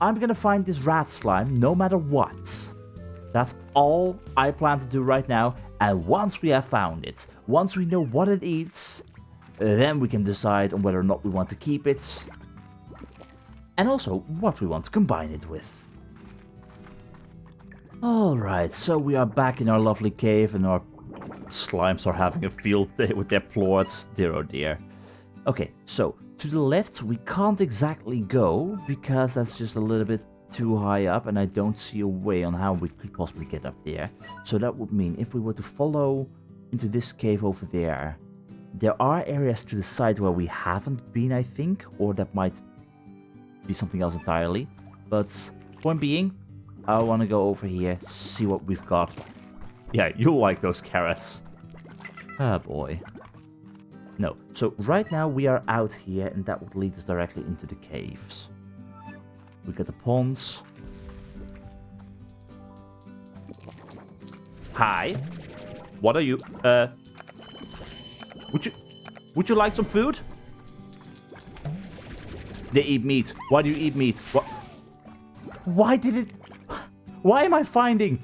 I'm gonna find this rat slime no matter what. That's all I plan to do right now. And once we have found it, once we know what it eats, then we can decide on whether or not we want to keep it. And also what we want to combine it with. Alright, so we are back in our lovely cave and our slimes are having a field day with their plorts. Dear oh dear. Okay, so to the left we can't exactly go because that's just a little bit too high up and I don't see a way on how we could possibly get up there. So that would mean if we were to follow into this cave over there, there are areas to the side where we haven't been, I think, or that might be something else entirely. But point being, I want to go over here, see what we've got. Yeah, you'll like those carrots. Ah, boy. No, so right now we are out here and that would lead us directly into the caves. We got the ponds. Hi. What are you? Would you like some food? They eat meat. Why do you eat meat? What? Why am I finding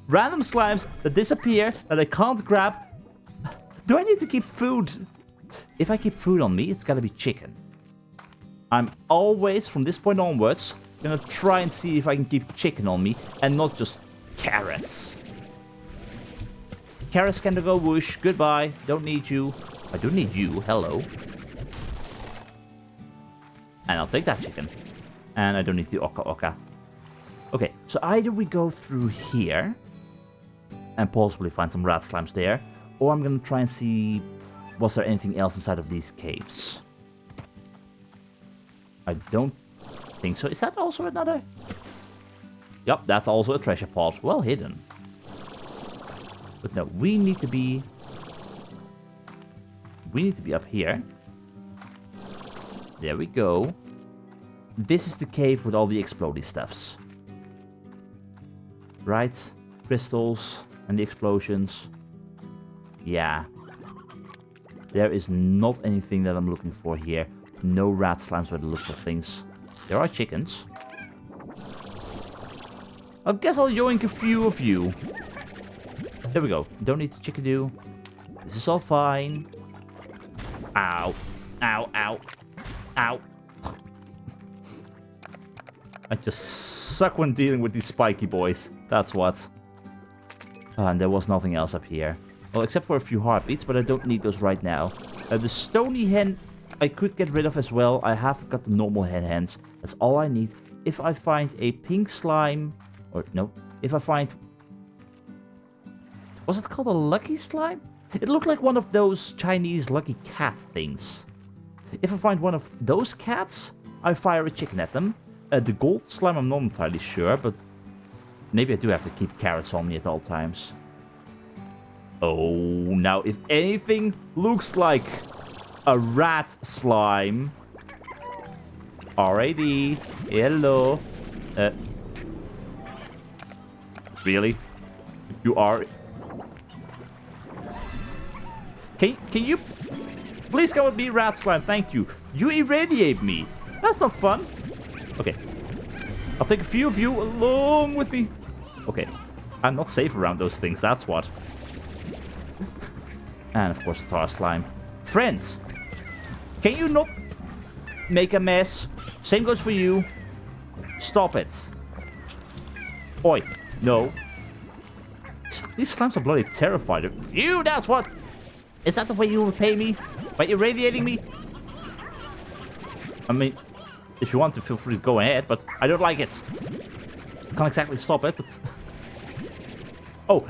random slimes that disappear that I can't grab? Do I need to keep food? If I keep food on me, it's gotta be chicken. I'm always, from this point onwards, gonna try and see if I can keep chicken on me and not just carrots. Carrots can go whoosh. Goodbye. Don't need you. I do need you. Hello. And I'll take that chicken. And I don't need the oka. Okay, so either we go through here and possibly find some rat slimes there, or I'm gonna try and see was there anything else inside of these caves. I don't think so. Is that also another? Yep, that's also a treasure pot. Well hidden. But no, we need to be up here. There we go. This is the cave with all the explodey stuffs. Right? Crystals and the explosions. Yeah. There is not anything that I'm looking for here. No rat slimes by the looks of things. There are chickens. I guess I'll yoink a few of you. There we go. Don't need to chickadoo. This is all fine. Ow. Ow, ow. Ow. I just suck when dealing with these spiky boys. That's what. And there was nothing else up here. Well, except for a few heartbeats, but I don't need those right now. The stony hen I could get rid of as well. I have got the normal hen hens. That's all I need. If I find a pink slime... Or, no. If I find... Was it called a lucky slime? It looked like one of those Chinese lucky cat things. If I find one of those cats, I fire a chicken at them. The gold slime I'm not entirely sure, but... Maybe I do have to keep carrots on me at all times. Oh, now if anything looks like a rat slime. Alrighty. Hello. Really? You are... Can you... Please come with me, rat slime. Thank you. You irradiate me. That's not fun. Okay. I'll take a few of you along with me. Okay. I'm not safe around those things, that's what. And of course, tar slime. Friends, can you not make a mess? Same goes for you. Stop it. Oi, no. These slimes are bloody terrified. Phew, that's what. Is that the way you repay me? By irradiating me? I mean, if you want to, feel free to go ahead, but I don't like it. I can't exactly stop it, but... Oh,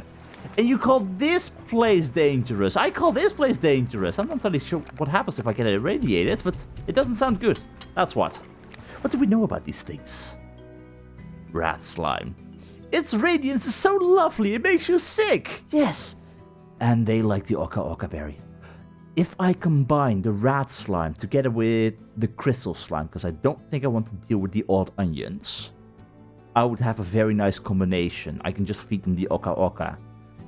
and you call this place dangerous. I call this place dangerous. I'm not entirely sure what happens if I get irradiated, but it doesn't sound good. That's what. What do we know about these things? Rat slime. Its radiance is so lovely, it makes you sick. Yes. And they like the oka berry. If I combine the rat slime together with the crystal slime, because I don't think I want to deal with the odd onions, I would have a very nice combination. I can just feed them the oka.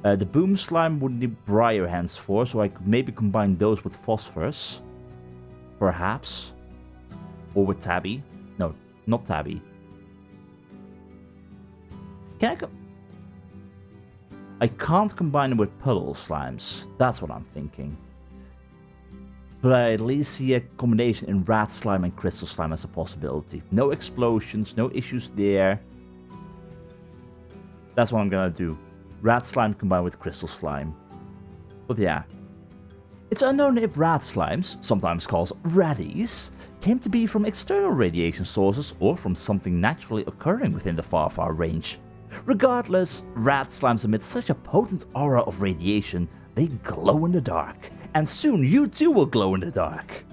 The boom slime would need briar hands for, so I could maybe combine those with phosphorus. Perhaps. Or with tabby. No, not tabby. Can I can't combine them with puddle slimes. That's what I'm thinking. But I at least see a combination in rat slime and crystal slime as a possibility. No explosions, no issues there. That's what I'm gonna do. Rat slime combined with crystal slime. But yeah. It's unknown if rat slimes, sometimes called ratties, came to be from external radiation sources or from something naturally occurring within the far range. Regardless, rat slimes emit such a potent aura of radiation, they glow in the dark. And soon you too will glow in the dark.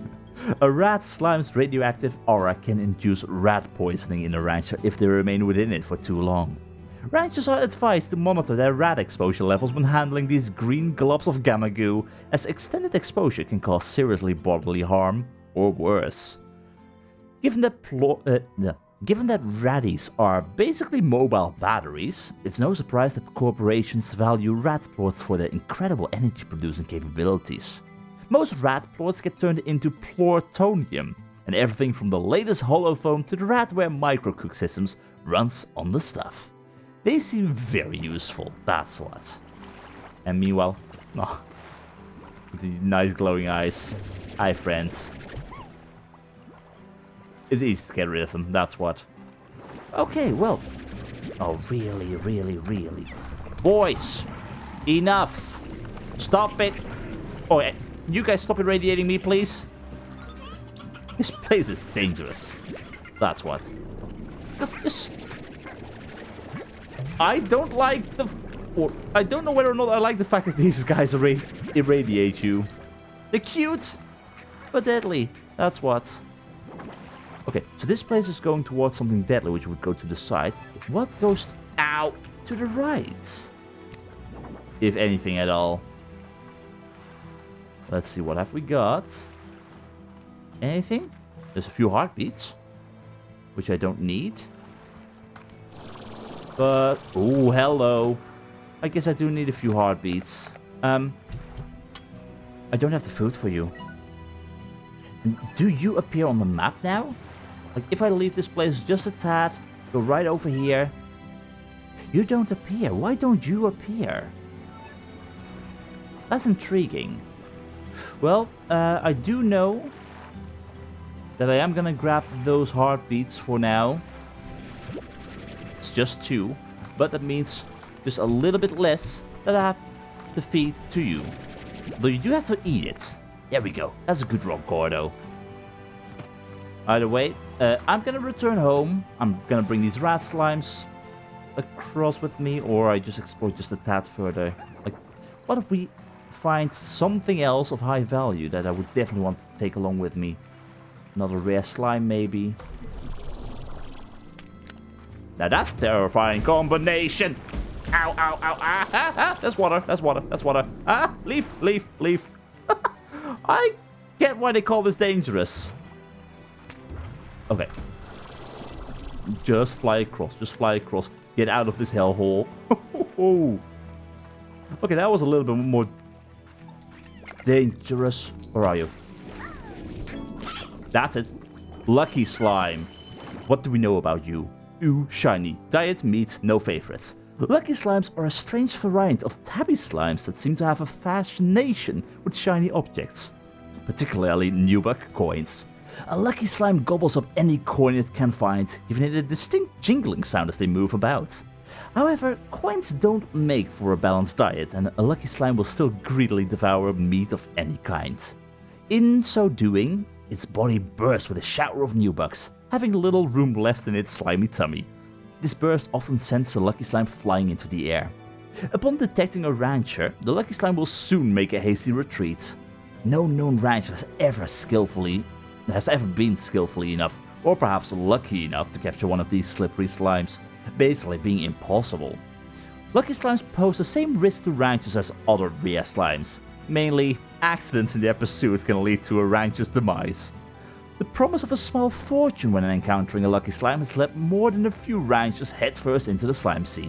A rat slime's radioactive aura can induce rat poisoning in a rancher if they remain within it for too long. Ranchers are advised to monitor their rat exposure levels when handling these green globs of gamma goo, as extended exposure can cause seriously bodily harm, or worse. Given that ratties are basically mobile batteries, it's no surprise that corporations value rat plorts for their incredible energy producing capabilities. Most rat plorts get turned into plortonium, and everything from the latest holophone to the ratware microcook systems runs on the stuff. They seem very useful, that's what. And meanwhile, oh, the nice glowing eyes. Hi friends. It's easy to get rid of them, that's what. Okay, well. Oh, really. Boys, enough. Stop it. Oh, you guys stop irradiating me, please. This place is dangerous. That's what. I don't like the... I don't know whether or not I like the fact that these guys irradiate you. They're cute, but deadly. That's what. Okay, so this place is going towards something deadly, which would go to the side. What goes out to the right? If anything at all. Let's see, what have we got? Anything? There's a few heartbeats, which I don't need. But, oh, hello. I guess I do need a few heartbeats. I don't have the food for you. Do you appear on the map now? Like, if I leave this place just a tad, go right over here. You don't appear. Why don't you appear? That's intriguing. Well, I do know that I am gonna grab those heartbeats for now. It's just 2, but that means just a little bit less that I have to feed to you. Though you do have to eat it. There we go. That's a good rock, Gordo. Either way, I'm gonna return home. I'm gonna bring these rat slimes across with me, or I just explore just a tad further. Like, what if we find something else of high value that I would definitely want to take along with me? Another rare slime, maybe. Now that's a terrifying combination. Ow, ow, ow, ah. That's water. Ah, leave. I get why they call this dangerous. Okay. Just fly across. Get out of this hellhole. Okay, that was a little bit more dangerous. Where are you? That's it. Lucky slime. What do we know about you? Ooh, shiny. Diet, meat, no favorites. Lucky slimes are a strange variant of tabby slimes that seem to have a fascination with shiny objects, particularly Nubuck coins. A lucky slime gobbles up any coin it can find, giving it a distinct jingling sound as they move about. However, coins don't make for a balanced diet, and a lucky slime will still greedily devour meat of any kind. In so doing, its body bursts with a shower of Nubucks, having little room left in its slimy tummy. This burst often sends the lucky slime flying into the air. Upon detecting a rancher, the lucky slime will soon make a hasty retreat. No known rancher has ever been skillfully enough, or perhaps lucky enough, to capture one of these slippery slimes, basically being impossible. Lucky slimes pose the same risk to ranchers as other rare slimes. Mainly, accidents in their pursuit can lead to a rancher's demise. The promise of a small fortune when encountering a lucky slime has led more than a few ranchers headfirst into the slime sea.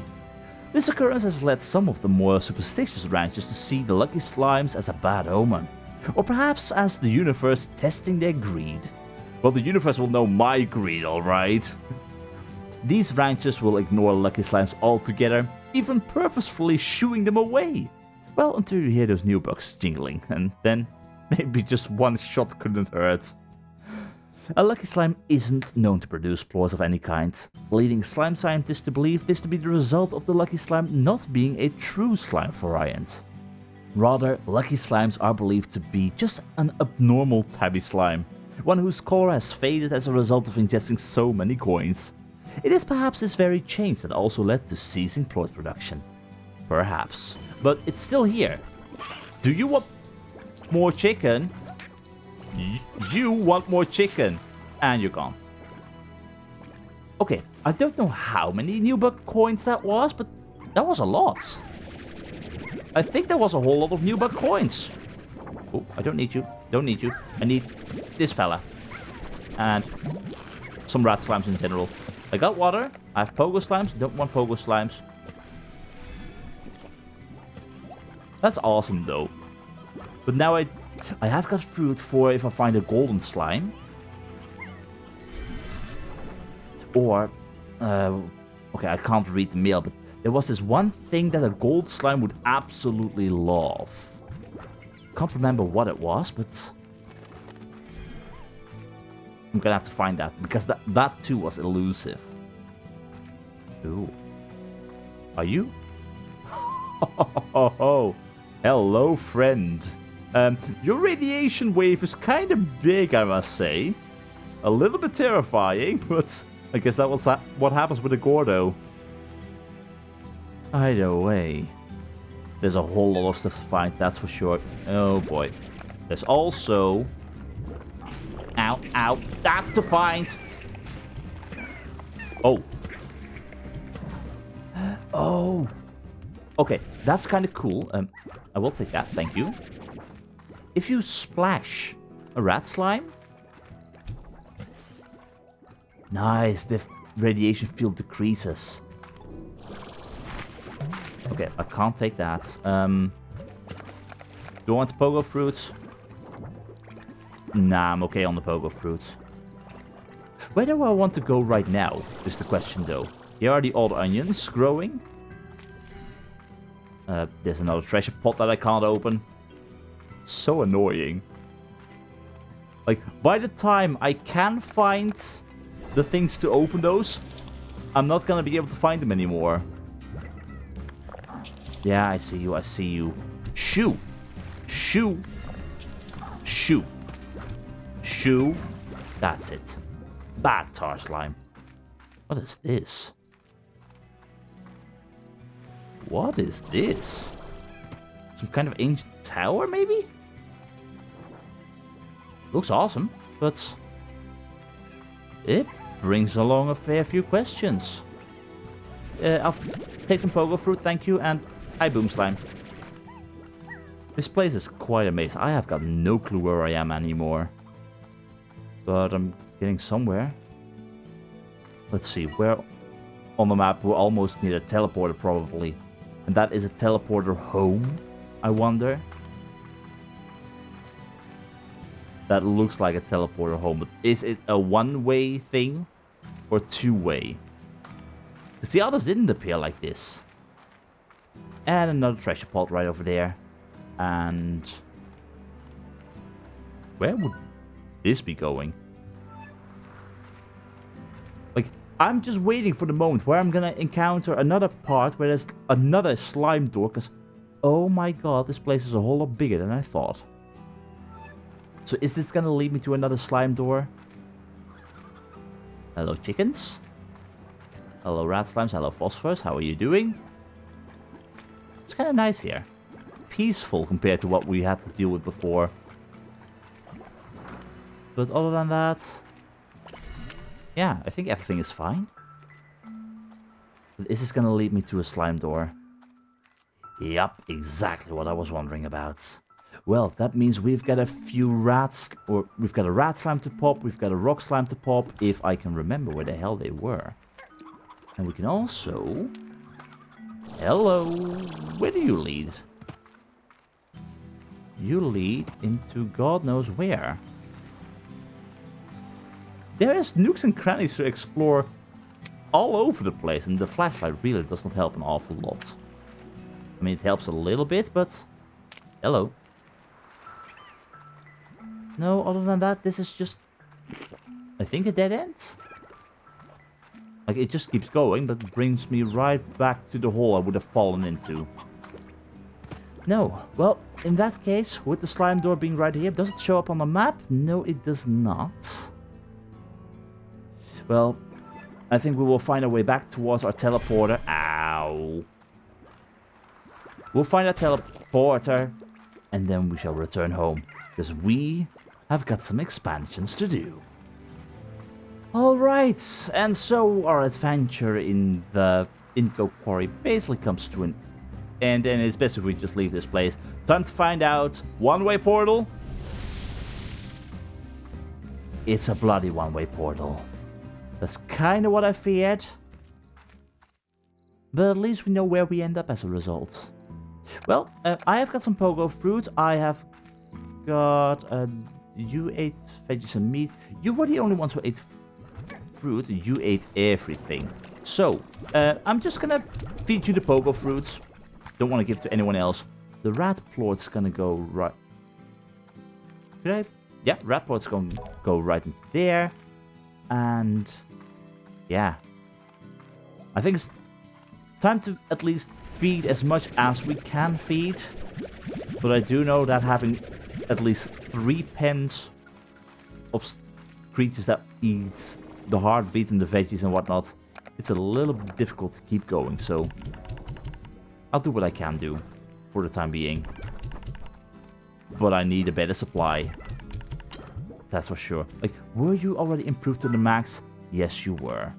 This occurrence has led some of the more superstitious ranchers to see the lucky slimes as a bad omen, or perhaps as the universe testing their greed. Well, the universe will know my greed, alright? These ranchers will ignore lucky slimes altogether, even purposefully shooing them away. Well, until you hear those new bugs jingling, and then maybe just one shot couldn't hurt. A lucky slime isn't known to produce spores of any kind, leading slime scientists to believe this to be the result of the lucky slime not being a true slime variant. Rather, lucky slimes are believed to be just an abnormal tabby slime, one whose color has faded as a result of ingesting so many coins. It is perhaps this very change that also led to ceasing plot production. Perhaps. But it's still here. Do you want more chicken? You want more chicken. And you're gone. Okay, I don't know how many new bug coins that was, but that was a lot. I think there was a whole lot of new bug coins. Oh, I don't need you. Don't need you. I need this fella. And some rat slimes in general. I got water. I have pogo slimes. Don't want pogo slimes. That's awesome though. But now I have got fruit for if I find a golden slime. Or, okay, I can't read the mail, but there was this one thing that a gold slime would absolutely love. Can't remember what it was, but I'm gonna have to find that, because that too was elusive. Ooh. Are you? Oh, hello, friend. Your radiation wave is kind of big, I must say. A little bit terrifying, but I guess that was what happens with a grotto. Either way, there's a whole lot of stuff to find, that's for sure. Oh boy. There's also... Ow, ow, that to find! Oh. Oh. Okay, that's kind of cool. I will take that, thank you. If you splash a rat slime... Nice, the radiation field decreases. Okay, I can't take that. Do you want the pogo fruit? Nah, I'm okay on the pogo fruit. Where do I want to go right now, is the question though. Here are the odd onions growing. There's another treasure pot that I can't open. So annoying. Like, by the time I can find the things to open those, I'm not gonna be able to find them anymore. Yeah, I see you, I see you. Shoo! Shoo! Shoo! Shoo! That's it. Bad tar slime. What is this? What is this? Some kind of ancient tower, maybe? Looks awesome, but it brings along a fair few questions. I'll take some pogo fruit, thank you, and hi, boom slime. This place is quite amazing. I have got no clue where I am anymore. But I'm getting somewhere. Let's see, where on the map? We're almost near a teleporter, probably. And that is a teleporter home, I wonder. That looks like a teleporter home, but is it a one-way thing or two-way? Because the others didn't appear like this. And another treasure pot right over there. And where would this be going? Like, I'm just waiting for the moment where I'm gonna encounter another part where there's another slime door, because oh my god, this place is a whole lot bigger than I thought. So is this gonna lead me to another slime door? Hello, chickens. Hello, rat slimes. Hello, phosphors. How are you doing? It's kind of nice here. Peaceful compared to what we had to deal with before. But other than that... yeah, I think everything is fine. But is this gonna lead me to a slime door? Yup, exactly what I was wondering about. Well, that means we've got a few rats, or we've got a rat slime to pop, we've got a rock slime to pop, if I can remember where the hell they were. And we can also... hello, where do you lead? You lead into God knows where. There is nooks and crannies to explore all over the place, and the flashlight really does not help an awful lot. I mean, it helps a little bit, but... Hello. No, other than that, this is just... I think a dead end? Like, it just keeps going, but it brings me right back to the hole I would have fallen into. No. Well, in that case, with the slime door being right here, does it show up on the map? No, it does not. Well, I think we will find our way back towards our teleporter. Ow. We'll find our teleporter, and then we shall return home, because we have got some expansions to do. Alright, and so our adventure in the Indigo Quarry basically comes to an end, and it's best if we just leave this place. Time to find out. One-way portal. It's a bloody one-way portal. That's kind of what I feared. But at least we know where we end up as a result. Well, I have got some pogo fruit. I have got... you ate veggies and meat. You were the only ones who ate fruit. You ate everything. So, I'm just gonna feed you the pogo fruits. Don't want to give to anyone else. The rat plort's gonna go right... Could I? Yeah, rat plort's gonna go right into there. And... yeah. I think it's time to at least feed as much as we can feed. But I do know that having at least 3 pens of creatures that eat the heartbeat and the veggies and whatnot, it's a little bit difficult to keep going, so I'll do what I can do for the time being. But I need a better supply. That's for sure. Like, were you already improved to the max? Yes, you were.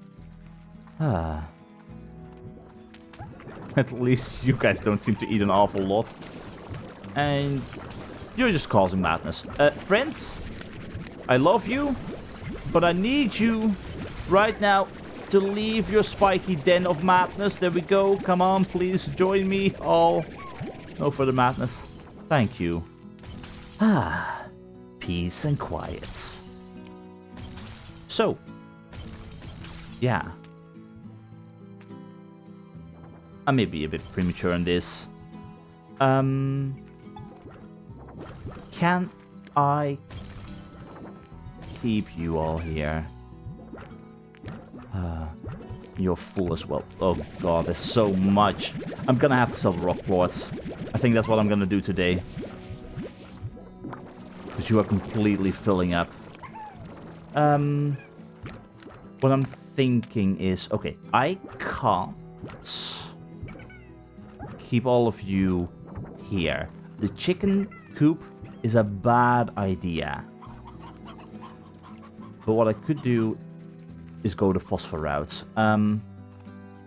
At least you guys don't seem to eat an awful lot. And you're just causing madness. Friends, I love you, but I need you right now to leave your spiky den of madness. There we go. Come on, please join me. All. No further madness. Thank you. Peace and quiet. So, yeah. I may be a bit premature on this. Can I keep you all here? You're full as well. Oh god, there's so much. I'm gonna have to sell the rock plorts. I think that's what I'm gonna do today. Because you are completely filling up. What I'm thinking is... okay, I can't keep all of you here. The chicken coop is a bad idea. But what I could do is go the phosphor route.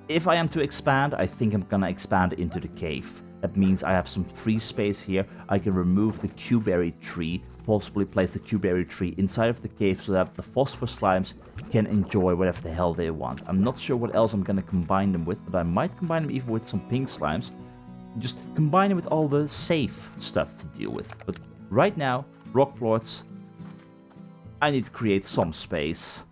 If I am to expand, I think I'm gonna expand into the cave. That means I have some free space here. I can remove the Q-berry tree, possibly place the Q-berry tree inside of the cave so that the phosphor slimes can enjoy whatever the hell they want. I'm not sure what else I'm gonna combine them with, but I might combine them even with some pink slimes. Just combine it with all the safe stuff to deal with. But right now, rock plorts, I need to create some space.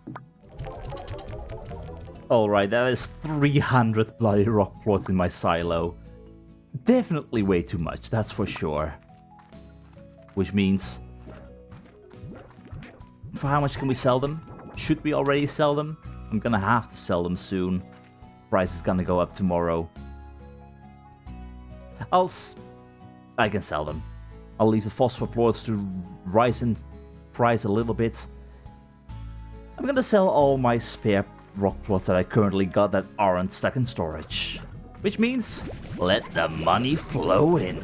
Alright, that is 300 bloody rock plorts in my silo. Definitely way too much, that's for sure. Which means... for how much can we sell them? Should we already sell them? I'm gonna have to sell them soon. Price is gonna go up tomorrow. I can sell them. I'll leave the phosphor plorts to rise in price a little bit. I'm gonna sell all my spare rock plorts that I currently got that aren't stuck in storage. Which means, let the money flow in.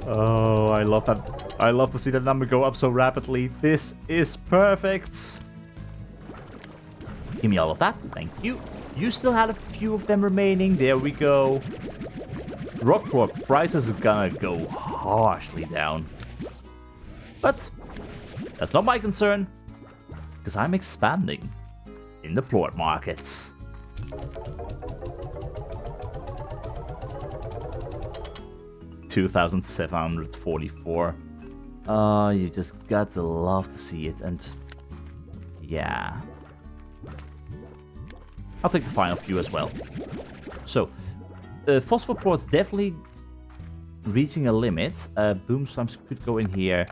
Oh, I love that. I love to see that number go up so rapidly. This is perfect. Give me all of that. Thank you. You still had a few of them remaining. There we go. Rock plort prices are gonna go harshly down. But that's not my concern, because I'm expanding in the plort markets. $2,744. Oh, you just got to love to see it, and yeah. I'll take the final few as well. So, phosphor plorts definitely reaching a limit. Boom slimes could go in here.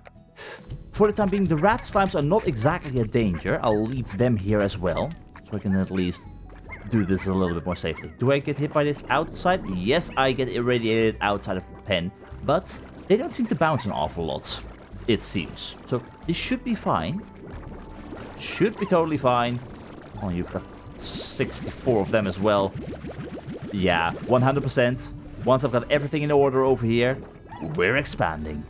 For the time being, the rat slimes are not exactly a danger. I'll leave them here as well, so I can at least do this a little bit more safely. Do I get hit by this outside? Yes, I get irradiated outside of the pen, but they don't seem to bounce an awful lot, it seems. So this should be fine. Should be totally fine. Oh, you've got 64 of them as well. Yeah, 100%. Once I've got everything in order over here, we're expanding.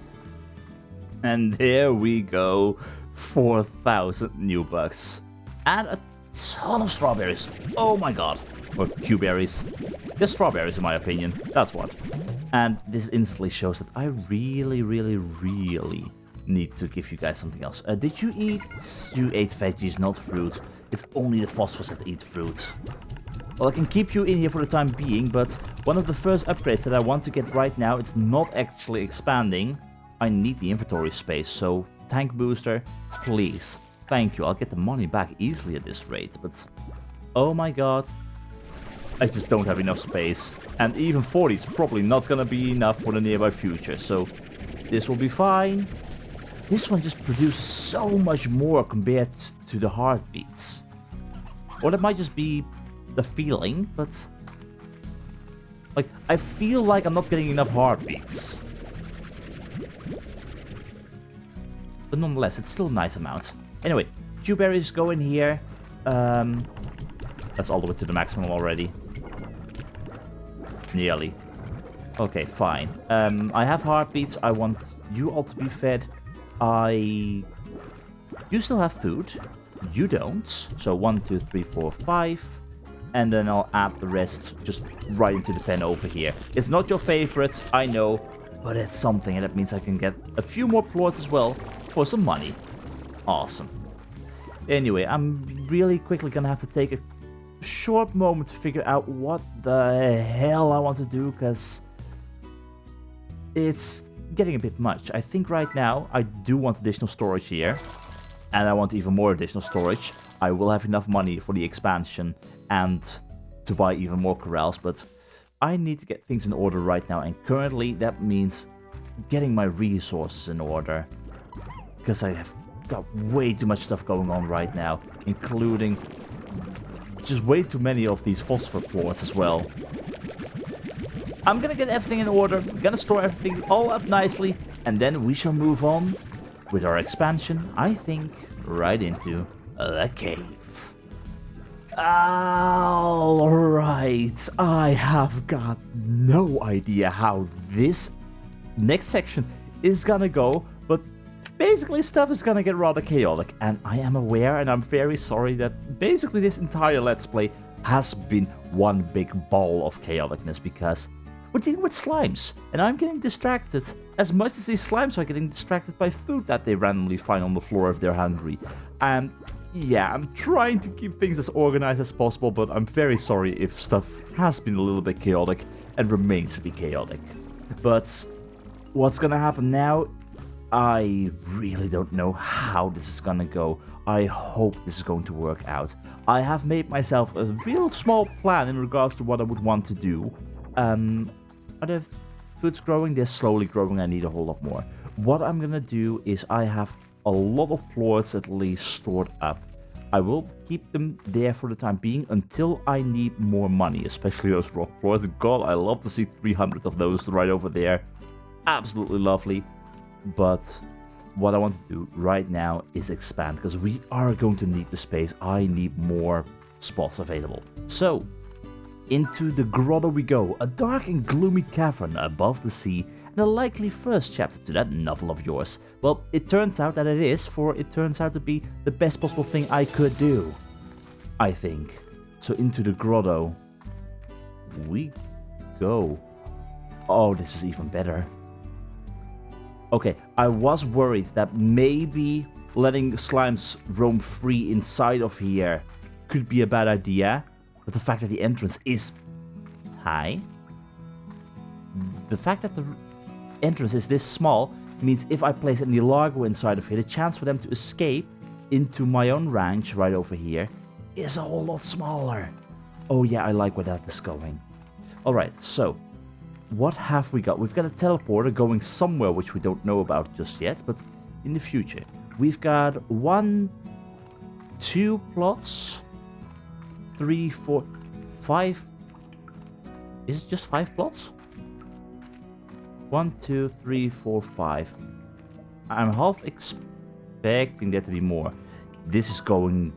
And here we go. 4,000 new bugs. And a ton of strawberries. Oh my god. Or Q-berries. They're strawberries in my opinion. That's what. And this instantly shows that I really need to give you guys something else. Did you eat? You ate veggies, not fruit. It's only the phosphors that eat fruit. Well, I can keep you in here for the time being, but one of the first upgrades that I want to get right now, it's not actually expanding. I need the inventory space, so tank booster, please. Thank you. I'll get the money back easily at this rate, but oh my god. I just don't have enough space. And even 40 is probably not gonna be enough for the nearby future, so this will be fine. This one just produces so much more compared to the heartbeats. Or that might just be the feeling, but like I feel like I'm not getting enough heartbeats. But nonetheless, it's still a nice amount. Anyway, Q-berries go in here. That's all the way to the maximum already. Nearly. Okay, fine. I have heartbeats. I want you all to be fed. You still have food. You don't. So 1, 2, 3, 4, 5. And then I'll add the rest just right into the pen over here. It's not your favorite, I know, but it's something, and that means I can get a few more plorts as well for some money. Awesome. Anyway, I'm really quickly gonna have to take a short moment to figure out what the hell I want to do, because it's getting a bit much. I think right now I do want additional storage here, and I want even more additional storage. I will have enough money for the expansion and to buy even more corrals, but I need to get things in order right now, and currently that means getting my resources in order, because I have got way too much stuff going on right now, including just way too many of these phosphor plorts as well. I'm gonna get everything in order, gonna store everything all up nicely, and then we shall move on with our expansion, I think, right into the cave. Alright, I have got no idea how this next section is gonna go, but basically stuff is gonna get rather chaotic, and I am aware, and I'm very sorry that basically this entire Let's Play has been one big ball of chaoticness, because we're dealing with slimes, and I'm getting distracted as much as these slimes are getting distracted by food that they randomly find on the floor if they're hungry. And yeah, I'm trying to keep things as organized as possible, but I'm very sorry if stuff has been a little bit chaotic and remains to be chaotic. But what's gonna happen now, I really don't know how this is gonna go. I hope this is going to work out. I have made myself a real small plan in regards to what I would want to do. Are the foods growing? They're slowly growing. I need a whole lot more. What I'm gonna do is I have a lot of plorts at least stored up. I will keep them there for the time being until I need more money, especially those rock plorts. God, I love to see 300 of those right over there. Absolutely lovely. But what I want to do right now is expand, because we are going to need the space. I need more spots available. So into the grotto we go, a dark and gloomy cavern above the sea, and a likely first chapter to that novel of yours. Well, it turns out that it is, for it turns out to be the best possible thing I could do, I think. So into the grotto we go. Oh, this is even better. Okay, I was worried that maybe letting slimes roam free inside of here could be a bad idea. But the fact that the entrance is high, the fact that the entrance is this small means if I place any largo inside of here, the chance for them to escape into my own ranch right over here is a whole lot smaller. Oh yeah, I like where that is going. Alright, so what have we got? We've got a teleporter going somewhere which we don't know about just yet, but in the future. We've got 1, 2 plots, 3, 4, 5. Is it just 5 plots? 1, 2, 3, 4, 5. I'm half expecting there to be more. This is going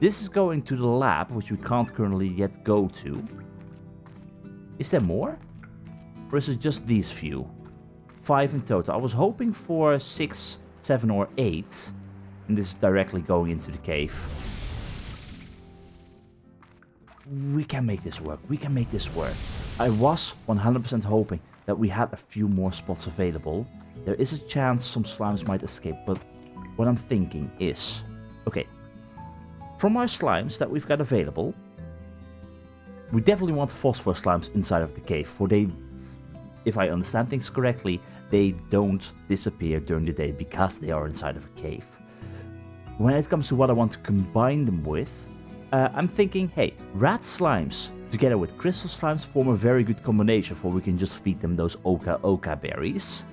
to the lab, which we can't currently yet go to. Is there more? Or is it just these few? 5 in total. I was hoping for 6, 7, or 8. And this is directly going into the cave. We can make this work. We can make this work. I was 100% hoping that we had a few more spots available. There is a chance some slimes might escape, but what I'm thinking is... Okay, from our slimes that we've got available, we definitely want phosphor slimes inside of the cave, for they, if I understand things correctly, they don't disappear during the day because they are inside of a cave. When it comes to what I want to combine them with, I'm thinking, hey, rat slimes together with crystal slimes form a very good combination, for we can just feed them those oka berries.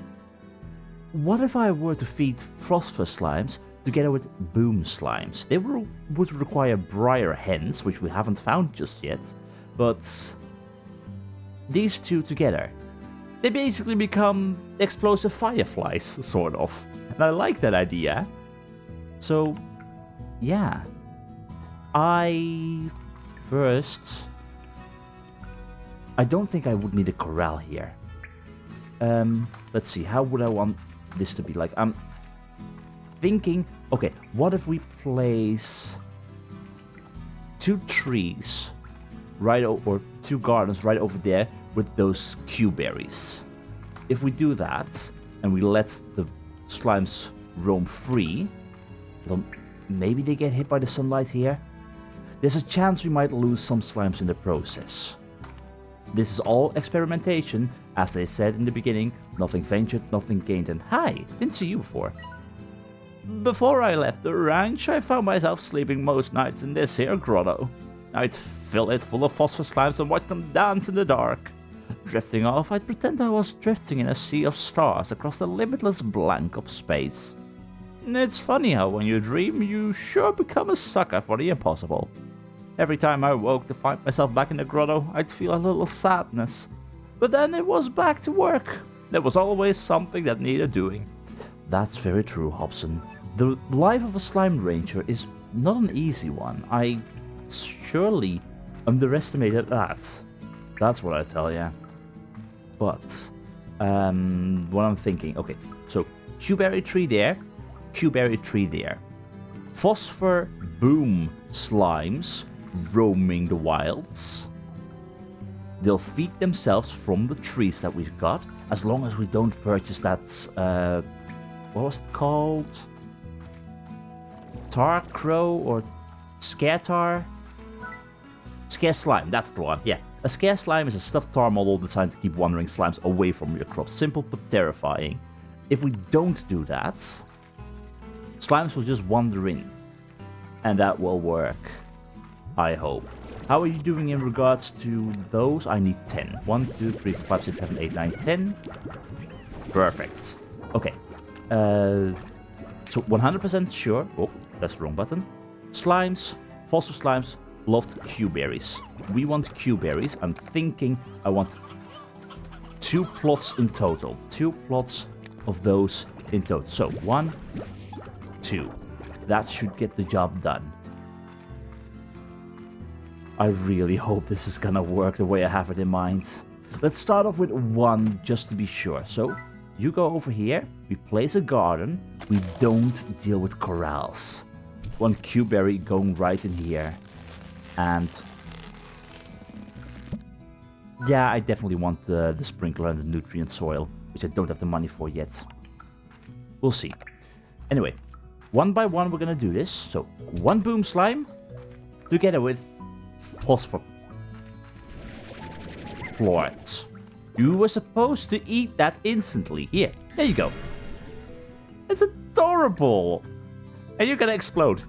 What if I were to feed phosphor slimes together with boom slimes? They would require briar hens, which we haven't found just yet, but these two together, they basically become explosive fireflies, sort of. And I like that idea. So, yeah. I don't think I would need a corral here. Let's see, how would I want this to be like? I'm thinking, okay, what if we place 2 trees or 2 gardens right over there with those Q berries? If we do that and we let the slimes roam free, then maybe they get hit by the sunlight here. There's a chance we might lose some slimes in the process. This is all experimentation, as they said in the beginning, nothing ventured, nothing gained, and hi, didn't see you before. Before I left the ranch, I found myself sleeping most nights in this here grotto. I'd fill it full of phosphor slimes and watch them dance in the dark. Drifting off, I'd pretend I was drifting in a sea of stars across the limitless blank of space. It's funny how when you dream, you sure become a sucker for the impossible. Every time I woke to find myself back in the grotto, I'd feel a little sadness. But then it was back to work. There was always something that needed doing. That's very true, Hobson. The life of a slime ranger is not an easy one. I surely underestimated that. That's what I tell ya. But, what I'm thinking, okay, so Q-berry tree there, Q-berry tree there. Phosphor boom slimes roaming the wilds. They'll feed themselves from the trees that we've got, as long as we don't purchase that, what was it called? Tar crow or scare tar? Scare slime, that's the one, yeah. A scare slime is a stuffed tar model designed to keep wandering slimes away from your crops. Simple but terrifying. If we don't do that, slimes will just wander in. And that will work. I hope. How are you doing in regards to those? I need 10. 1, 2, 3, 4, 5, 6, 7, 8, 9, 10. Perfect. Okay. So 100% sure. Oh, that's the wrong button. Slimes, phosphor slimes, loved Q-berries. We want Q-berries. I'm thinking I want 2 plots in total. 2 plots of those in total. So 1, 2. That should get the job done. I really hope this is gonna work the way I have it in mind. Let's start off with 1 just to be sure. So you go over here, we place a garden, we don't deal with corrals. 1 Q-berry going right in here. And yeah, I definitely want the sprinkler and the nutrient soil, which I don't have the money for yet. We'll see. Anyway, 1 by 1 we're gonna do this. So 1 boom slime together with phosphor plorts. You were supposed to eat that instantly. Here, there you go. It's adorable. And you're gonna explode.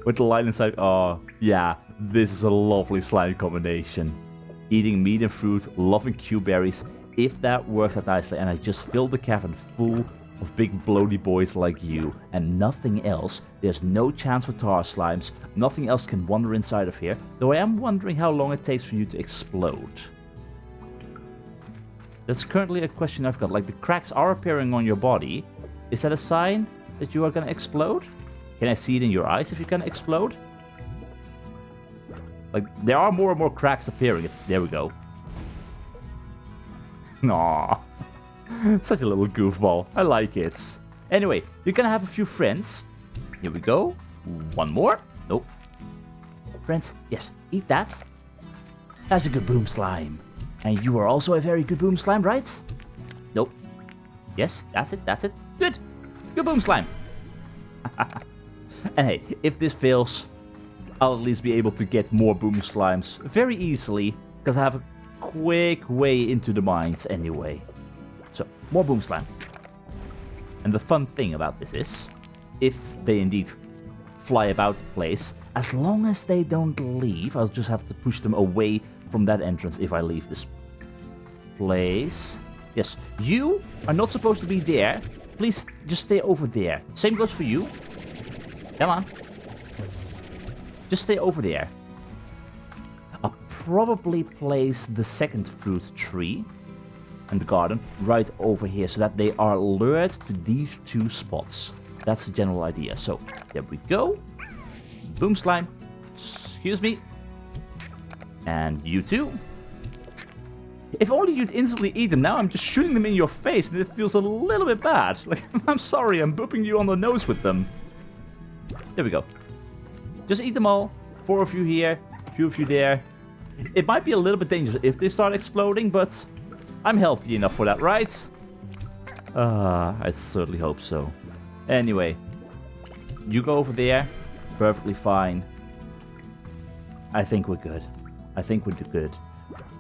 With the line inside. Oh, yeah. This is a lovely slime combination. Eating meat and fruit, loving Q-berries. If that works out nicely, and I just fill the cavern full of big bloaty boys like you, and nothing else, there's no chance for tar slimes. Nothing else can wander inside of here, though I am wondering how long it takes for you to explode. That's currently a question I've got. Like, the cracks are appearing on your body. Is that a sign that you are gonna explode? Can I see it in your eyes if you're gonna explode? Like, there are more and more cracks appearing. There we go. Aww. Such a little goofball. I like it. Anyway, you're gonna have a few friends. Here we go. One more. Nope. Friends, yes, eat that. That's a good boom slime. And you are also a very good boom slime, right? Nope. Yes, that's it, that's it. Good. Good boom slime. And hey, if this fails, I'll at least be able to get more boom slimes very easily, because I have a quick way into the mines anyway. So, more boom slime. And the fun thing about this is, if they indeed fly about the place, as long as they don't leave, I'll just have to push them away from that entrance if I leave this place. Yes, you are not supposed to be there. Please just stay over there. Same goes for you. Come on. Just stay over there. I'll probably place the second fruit tree and the garden right over here so that they are lured to these two spots. That's the general idea. So, there we go. Boom slime. Excuse me. And you too. If only you'd instantly eat them. Now I'm just shooting them in your face and it feels a little bit bad. Like, I'm sorry, I'm booping you on the nose with them. There we go. Just eat them all. 4 of you here, a few of you there. It might be a little bit dangerous if they start exploding, but I'm healthy enough for that, right? I certainly hope so. Anyway, you go over there. Perfectly fine. I think we're good. I think we're good.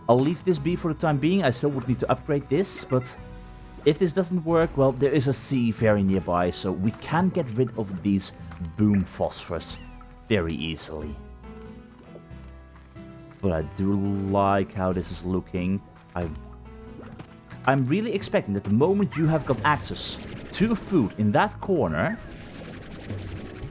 I'll leave this be for the time being. I still would need to upgrade this, but if this doesn't work, well, there is a sea very nearby, so we can get rid of these boom phosphors very easily. But I do like how this is looking. I'm really expecting that the moment you have got access to food in that corner,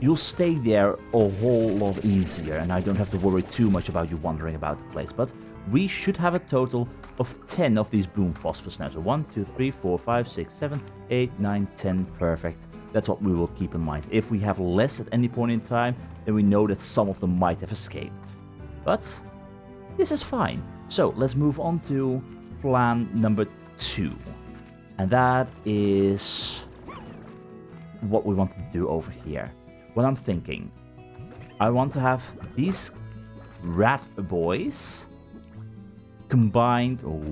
you'll stay there a whole lot easier, and I don't have to worry too much about you wandering about the place. But we should have a total of 10 of these boom phosphors now. So 1, 2, 3, 4, 5, 6, 7, 8, 9, 10. Perfect. That's what we will keep in mind. If we have less at any point in time, then we know that some of them might have escaped. But this is fine. So let's move on to plan number 2. And that is what we want to do over here. What I'm thinking, I want to have these rat boys combined. Oh,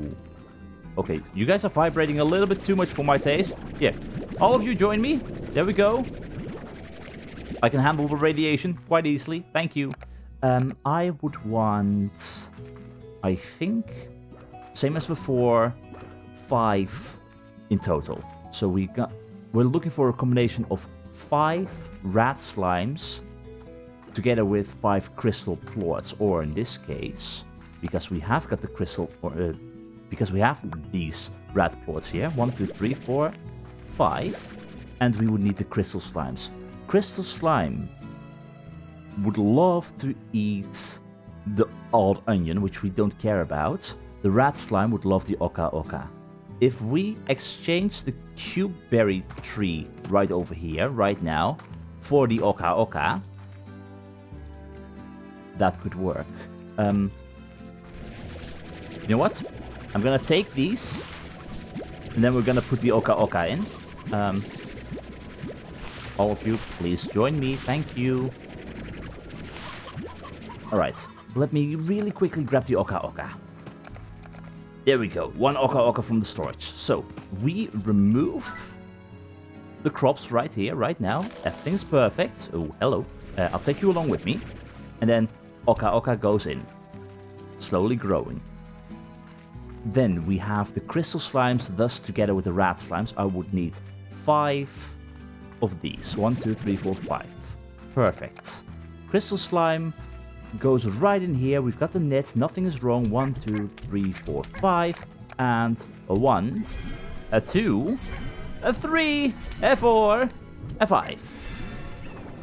okay, you guys are vibrating a little bit too much for my taste. Yeah, all of you join me. There we go. I can handle the radiation quite easily. Thank you. I would want, I think, same as before, 5 in total. So we're looking for a combination of 5 rat slimes together with 5 crystal plorts, or in this case, because we have got the crystal, because we have these rat plorts here, 1, 2, 3, 4, 5, and we would need the crystal slimes. Crystal slime would love to eat the odd onion, which we don't care about. The rat slime would love the oka oka. If we exchange the cube berry tree right over here, right now, for the oka oka, that could work. You know what? I'm gonna take these, and then we're gonna put the oka oka in. All of you, please join me. Thank you. Alright, let me really quickly grab the oka oka. There we go, 1 oka oka from the storage. So, we remove the crops right here, right now. Everything's perfect. Oh, hello. I'll take you along with me. And then oka oka goes in. Slowly growing. Then we have the crystal slimes, thus together with the rat slimes, I would need 5 of these. 1, 2, 3, 4, 5. Perfect. crystal slime goes right in here. We've got the net. Nothing is wrong. 1, 2, 3, 4, 5. And a 1, a 2, a 3, a 4, a 5.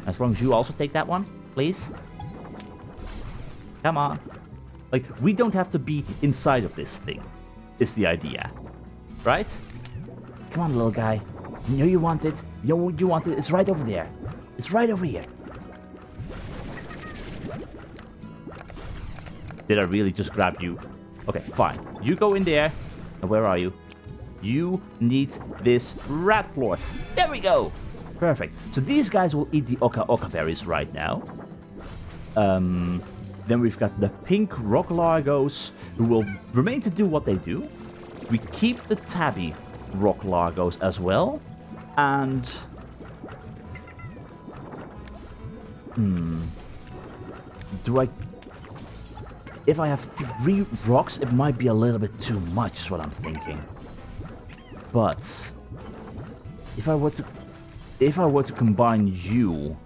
As long as you also take that one, please. Come on. Like, we don't have to be inside of this thing, is the idea. Right? Come on, little guy. You know you want it. You know you want it. It's right over there. It's right over here. Did I really just grab you? Okay, fine. You go in there. And where are you? You need this rat plort. There we go. Perfect. So these guys will eat the oka berries right now. Then we've got the pink rock largos who will remain to do what they do. We keep the tabby rock largos as well. And... do I... If I have 3 rocks, it might be a little bit too much, is what I'm thinking. But... If I were to combine you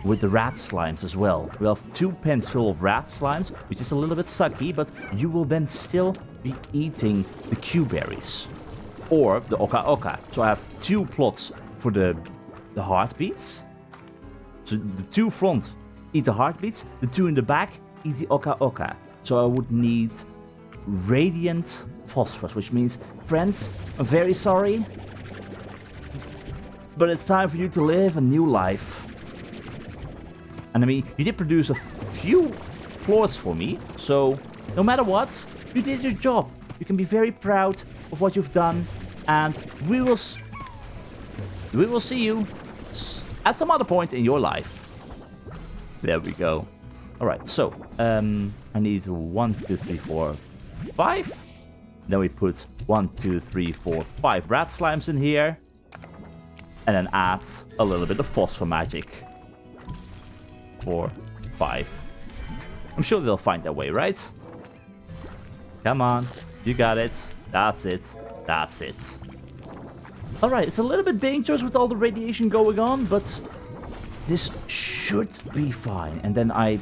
with the rat slimes as well. We'll have 2 pens full of rat slimes, which is a little bit sucky, but you will then still be eating the Q-berries. Or the oka. So I have 2 plots for the heartbeats. So the 2 front eat the heartbeats, the 2 in the back eat the oka. So I would need radiant phosphorus, which means, friends, I'm very sorry, but it's time for you to live a new life. And I mean, you did produce a few plots for me, so no matter what, you did your job. You can be very proud of what you've done, and we will see you at some other point in your life. There we go. All right, so I need 1, 2, 3, 4, 5. Then we put 1, 2, 3, 4, 5 rat slimes in here. And then add a little bit of phosphor magic. 4, 5. I'm sure they'll find their way, right? Come on. You got it. That's it. That's it. Alright, it's a little bit dangerous with all the radiation going on, but this should be fine. And then I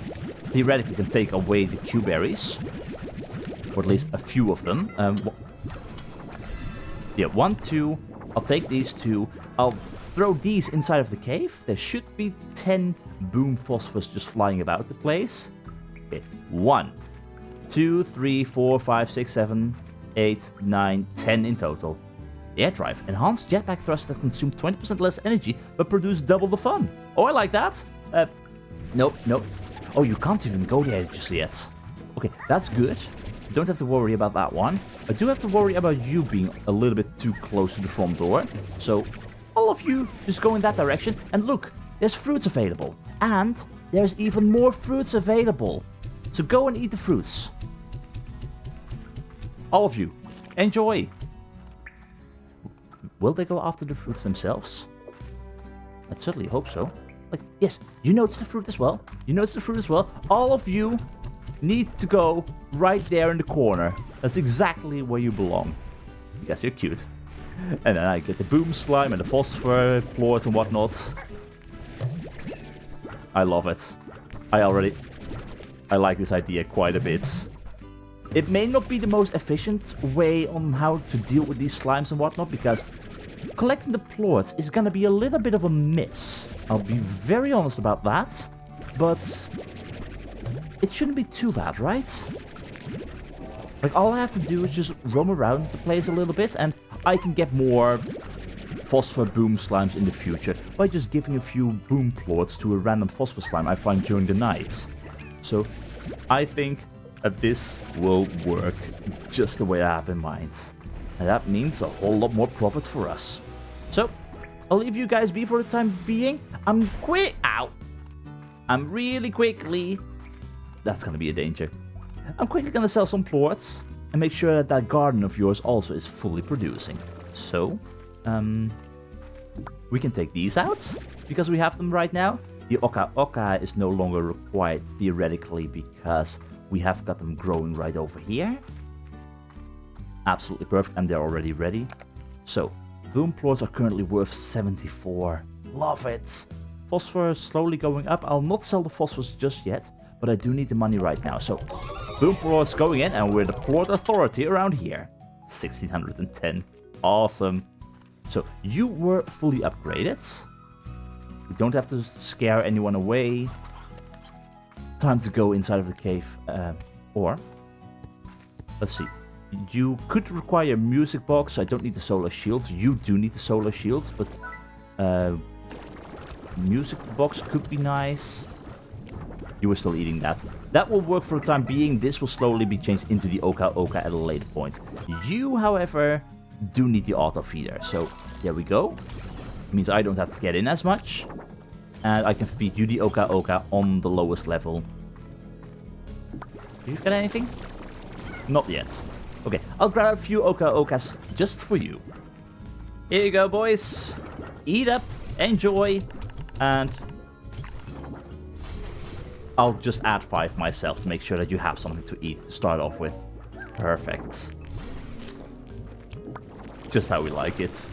theoretically can take away the Q-berries. Or at least a few of them. Yeah, 1, 2. I'll take these 2. I'll throw these inside of the cave. There should be 10 boom phosphorus just flying about the place. Okay, 1, 2, 3, 4, 5, 6, 7, 8, 9, 10 in total. Air drive. Enhanced jetpack thrust that consume 20% less energy, but produce double the fun. Oh, I like that. Nope. Oh, you can't even go there just yet. Okay, that's good. Don't have to worry about that one. I do have to worry about you being a little bit too close to the front door. So, all of you just go in that direction. And look, there's fruits available. And there's even more fruits available. So go and eat the fruits. All of you, enjoy. Will they go after the fruits themselves? I certainly hope so. Like, yes, you notice the fruit as well. All of you need to go right there in the corner. That's exactly where you belong. Because you're cute. And then I get the boom slime and the phosphor plort and whatnot. I love it. I like this idea quite a bit. It may not be the most efficient way on how to deal with these slimes and whatnot, because collecting the plorts is gonna be a little bit of a miss. I'll be very honest about that. But it shouldn't be too bad, right? Like, all I have to do is just roam around the place a little bit, and I can get more phosphor boom slimes in the future by just giving a few boom plorts to a random phosphor slime I find during the night. So, I think that this will work just the way I have in mind. And that means a whole lot more profit for us. So, I'll leave you guys be for the time being. I'm really quickly... That's gonna be a danger. I'm quickly gonna sell some plorts and make sure that that garden of yours also is fully producing. So, we can take these out because we have them right now. The oka is no longer required theoretically because we have got them growing right over here. Absolutely perfect, and they're already ready. So, boom plorts are currently worth 74. Love it. phosphor slowly going up. I'll not sell the phosphorus just yet, but I do need the money right now. So, boom plots going in, and we're the plot authority around here. 1610. Awesome. So, you were fully upgraded. We don't have to scare anyone away. Time to go inside of the cave. Or, let's see. You could require a music box. I don't need the solar shields. You do need the solar shields, but music box could be nice. You were still eating that. That will work for the time being. This will slowly be changed into the Oka Oka at a later point. You, however, do need the auto feeder. So there we go. Means I don't have to get in as much. And I can feed you the Oka Oka on the lowest level. Do you get anything? Not yet. Okay, I'll grab a few Oka Okas just for you. Here you go, boys. Eat up, enjoy, and I'll just add 5 myself to make sure that you have something to eat to start off with. Perfect. Just how we like it.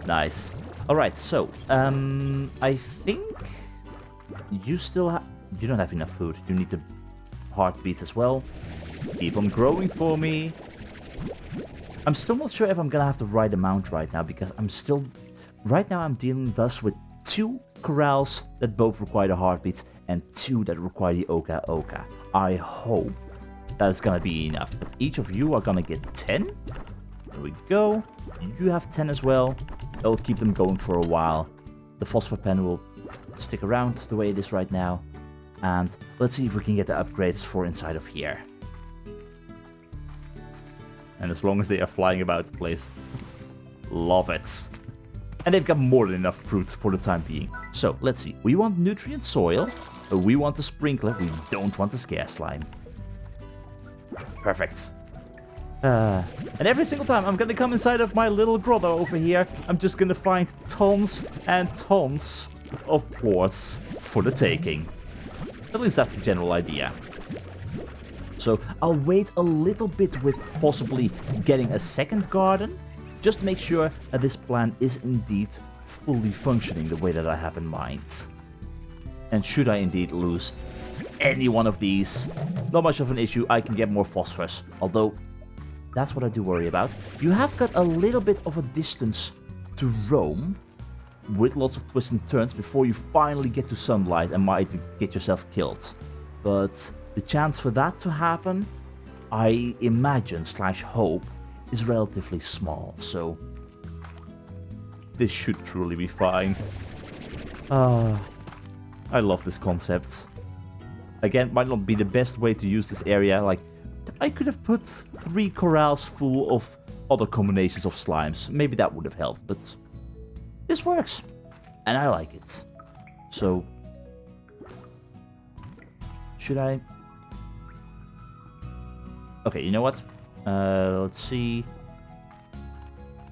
Nice. Alright, so, I think you still have... You don't have enough food. You need the heartbeats as well. Keep on growing for me. I'm still not sure if I'm gonna have to ride a mount right now, because I'm still... Right now I'm dealing thus with 2 corrals that both require the heartbeats and 2 that require the Oka Oka. I hope that's gonna be enough. But each of you are gonna get 10. There we go. You have 10 as well. I'll keep them going for a while. The phosphor pen will stick around the way it is right now. And let's see if we can get the upgrades for inside of here. And as long as they are flying about the place. Love it. And they've got more than enough fruit for the time being. So, let's see. We want nutrient soil. We want the sprinkler. We don't want the scare slime. Perfect. And every single time I'm gonna come inside of my little grotto over here, I'm just gonna find tons and tons of plorts for the taking. At least that's the general idea. So I'll wait a little bit with possibly getting a second garden, just to make sure that this plan is indeed fully functioning the way that I have in mind. And should I indeed lose any one of these, not much of an issue, I can get more phosphorus. Although, that's what I do worry about. You have got a little bit of a distance to roam, with lots of twists and turns before you finally get to sunlight and might get yourself killed. But the chance for that to happen, I imagine / hope, is relatively small, so this should truly be fine. I love this concept. Again, might not be the best way to use this area. Like, I could have put 3 corrals full of other combinations of slimes. Maybe that would have helped, but this works. And I like it. So, should I? Okay, you know what? Let's see.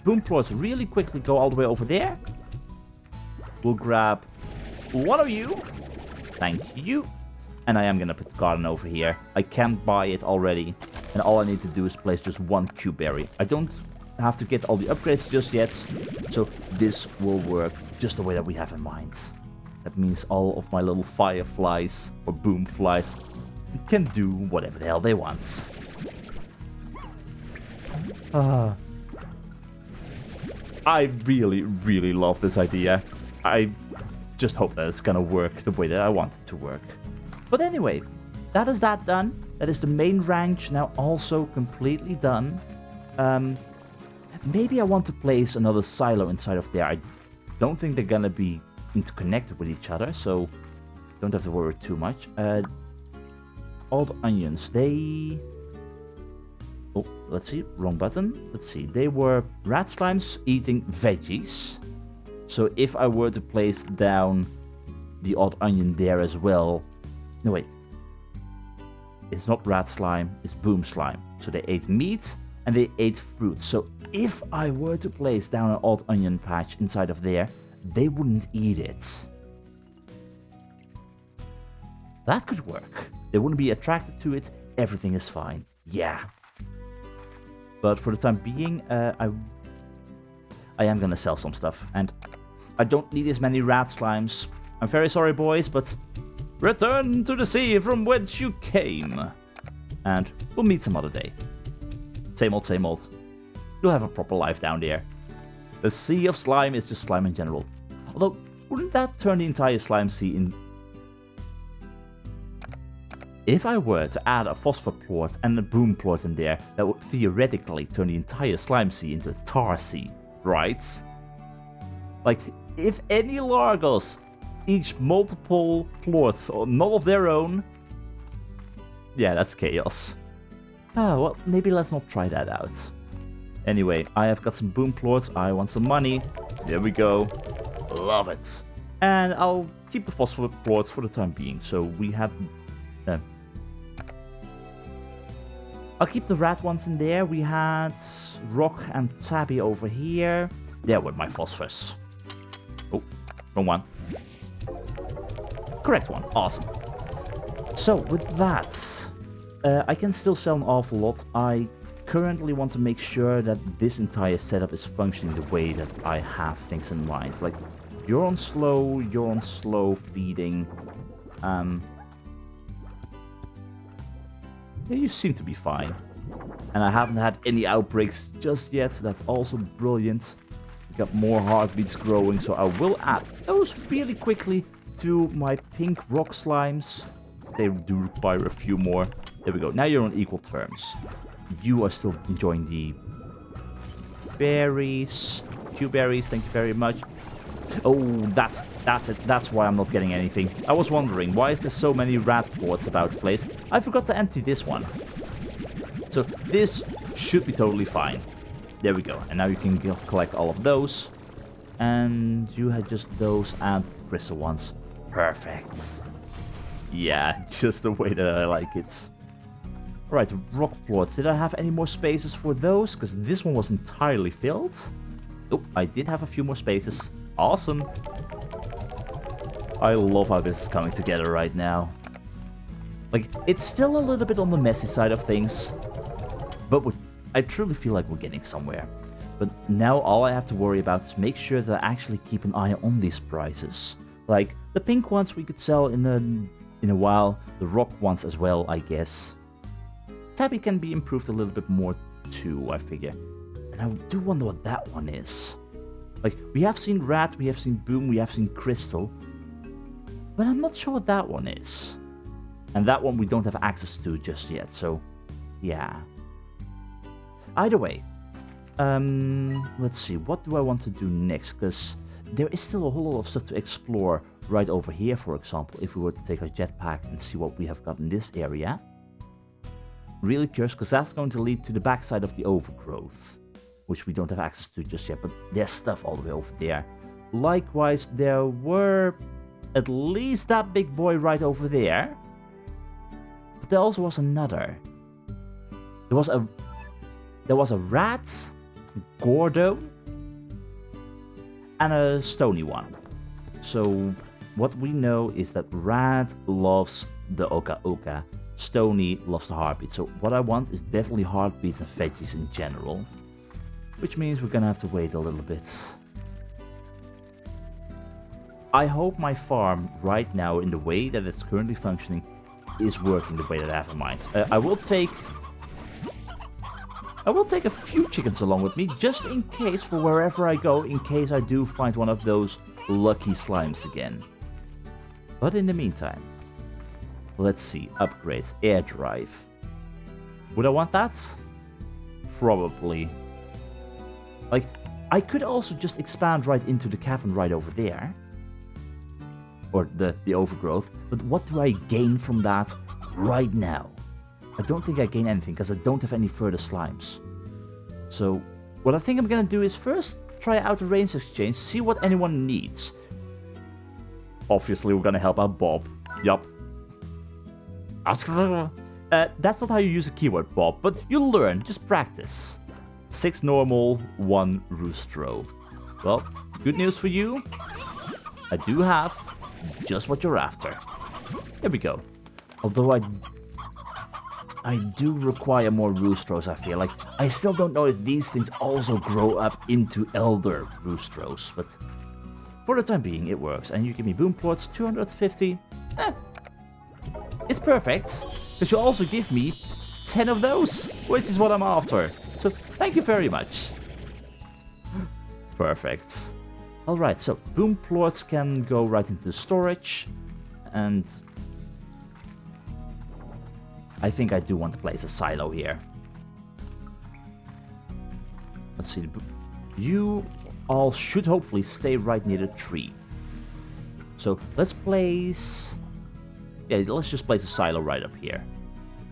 Boom plots really quickly go all the way over there. We'll grab one of you. Thank you. And I am gonna put the garden over here. I can't buy it already. And all I need to do is place just 1 cube berry. I don't have to get all the upgrades just yet. So this will work just the way that we have in mind. That means all of my little fireflies or boom flies can do whatever the hell they want. I really, really love this idea. I just hope that it's gonna work the way that I want it to work. But anyway, that is that done. That is the main ranch now also completely done. Maybe I want to place another silo inside of there. I don't think they're gonna be interconnected with each other, so don't have to worry too much. Old onions, they... Oh, let's see, wrong button. Let's see, they were rat slimes eating veggies. So if I were to place down the odd onion there as well... No, wait. It's not rat slime, it's boom slime. So they ate meat and they ate fruit. So if I were to place down an odd onion patch inside of there, they wouldn't eat it. That could work. They wouldn't be attracted to it. Everything is fine. Yeah. But for the time being, I am gonna sell some stuff. And I don't need as many rat slimes. I'm very sorry, boys, but return to the sea from whence you came. And we'll meet some other day. Same old, same old. You'll have a proper life down there. The sea of slime is just slime in general. Although, wouldn't that turn the entire slime sea in... If I were to add a phosphor plort and a boom plort in there, that would theoretically turn the entire slime sea into a tar sea, right? Like, if any Largos each multiple plorts, or none of their own, yeah, that's chaos. Ah, well, maybe let's not try that out. Anyway, I have got some boom plorts, I want some money. There we go. Love it. And I'll keep the phosphor plorts for the time being, so we have... I'll keep the rat ones in there. We had Rock and Tabby over here. There with my phosphorus. Oh, wrong one. Correct one. Awesome. So, with that, I can still sell an awful lot. I currently want to make sure that this entire setup is functioning the way that I have things in mind. Like, you're on slow feeding. Yeah, you seem to be fine. And I haven't had any outbreaks just yet, so that's also brilliant. We got more heartbeats growing, so I will add those really quickly to my pink rock slimes. They do require a few more. There we go. Now you're on equal terms. You are still enjoying the berries. Q-berries, thank you very much. Oh, that's it. That's why I'm not getting anything. I was wondering, why is there so many rat ports about the place? I forgot to empty this one. So this should be totally fine. There we go. And now you can collect all of those. And you had just those and crystal ones. Perfect. Yeah, just the way that I like it. Alright, rock plots. Did I have any more spaces for those? Because this one was entirely filled. Oh, I did have a few more spaces. Awesome. I love how this is coming together right now. Like, it's still a little bit on the messy side of things. But I truly feel like we're getting somewhere. But now all I have to worry about is make sure that I actually keep an eye on these prices. Like, the pink ones we could sell in a while. The rock ones as well, I guess. Tabby can be improved a little bit more too, I figure. And I do wonder what that one is. Like, we have seen rat, we have seen boom, we have seen crystal. But I'm not sure what that one is. And that one we don't have access to just yet, so yeah. Either way, let's see, what do I want to do next? Because there is still a whole lot of stuff to explore right over here, for example, if we were to take a jetpack and see what we have got in this area. Really curious, because that's going to lead to the backside of the overgrowth, which we don't have access to just yet, but there's stuff all the way over there. Likewise, there were at least that big boy right over there. But there also was another. There was a rat, Gordo, and a stony one. So what we know is that rat loves the Oka Oka, stony loves the heartbeat. So what I want is definitely heartbeats and veggies in general. Which means we're gonna have to wait a little bit. I hope my farm right now, in the way that it's currently functioning, is working the way that I have in mind. I will take a few chickens along with me, just in case, for wherever I go, in case I do find one of those lucky slimes again. But in the meantime, let's see, upgrades, air drive. Would I want that? Probably. Like, I could also just expand right into the cavern right over there. Or the overgrowth. But what do I gain from that right now? I don't think I gain anything, because I don't have any further slimes. So, what I think I'm gonna do is first try out a range exchange, see what anyone needs. Obviously, we're gonna help out Bob. Yup. That's not how you use a keyword, Bob, but you'll learn, just practice. 6 normal, 1 roostro. Well, good news for you. I do have just what you're after. Here we go. Although I do require more roostros, I feel like. I still don't know if these things also grow up into elder roostros, but For the time being, it works. And you give me boom plots, 250. It's perfect. Because you also give me 10 of those, which is what I'm after. So thank you very much. Perfect. Alright, so boom plots can go right into the storage. And I think I do want to place a silo here. Let's see. You all should hopefully stay right near the tree. So let's place... Yeah, let's just place a silo right up here.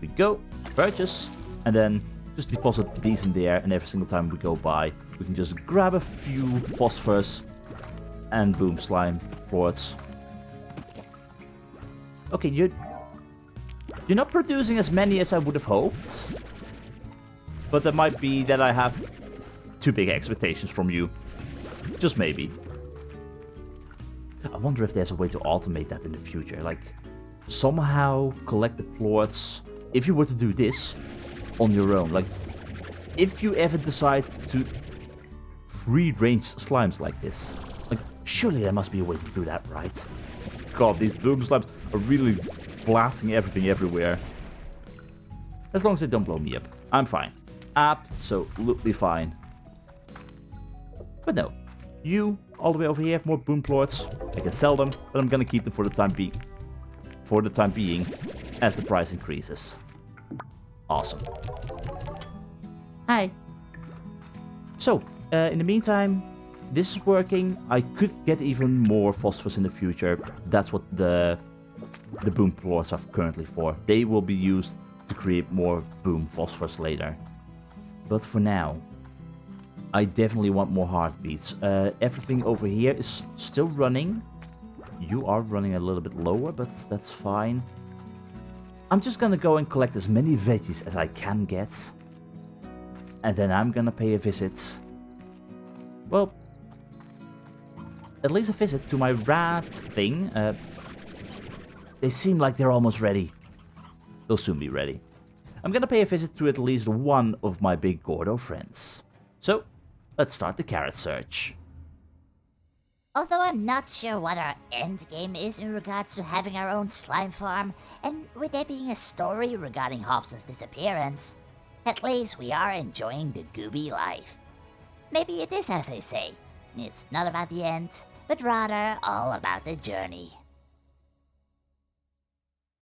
Here we go. Purchase. And then just deposit these in there. And every single time we go by, we can just grab a few phosphors and boom slime plots. Okay, you're not producing as many as I would have hoped. But that might be that I have too big expectations from you. Just maybe. I wonder if there's a way to automate that in the future. Like, somehow collect the plots. If you were to do this on your own. Like, if you ever decide to free-range slimes like this. Like, surely there must be a way to do that, right? God, these boom slimes are really blasting everything everywhere. As long as they don't blow me up. I'm fine. Absolutely fine. But no. You, all the way over here, more boom plots. I can sell them, but I'm gonna keep them for the time being. For the time being, as the price increases. Awesome. Hi. So, in the meantime, this is working. I could get even more phosphorus in the future. That's what the boom plots are currently for. They will be used to create more boom phosphorus later. But for now, I definitely want more heartbeats. Everything over here is still running. You are running a little bit lower, but that's fine. I'm just gonna go and collect as many veggies as I can get. And then I'm gonna pay a visit. Well, at least a visit to my rat thing. They seem like they're almost ready. They'll soon be ready. I'm gonna pay a visit to at least one of my big Gordo friends. So, let's start the carrot search. Although I'm not sure what our end game is in regards to having our own slime farm, and with there being a story regarding Hobson's disappearance, at least we are enjoying the gooby life. Maybe it is as they say. It's not about the end, but rather all about the journey.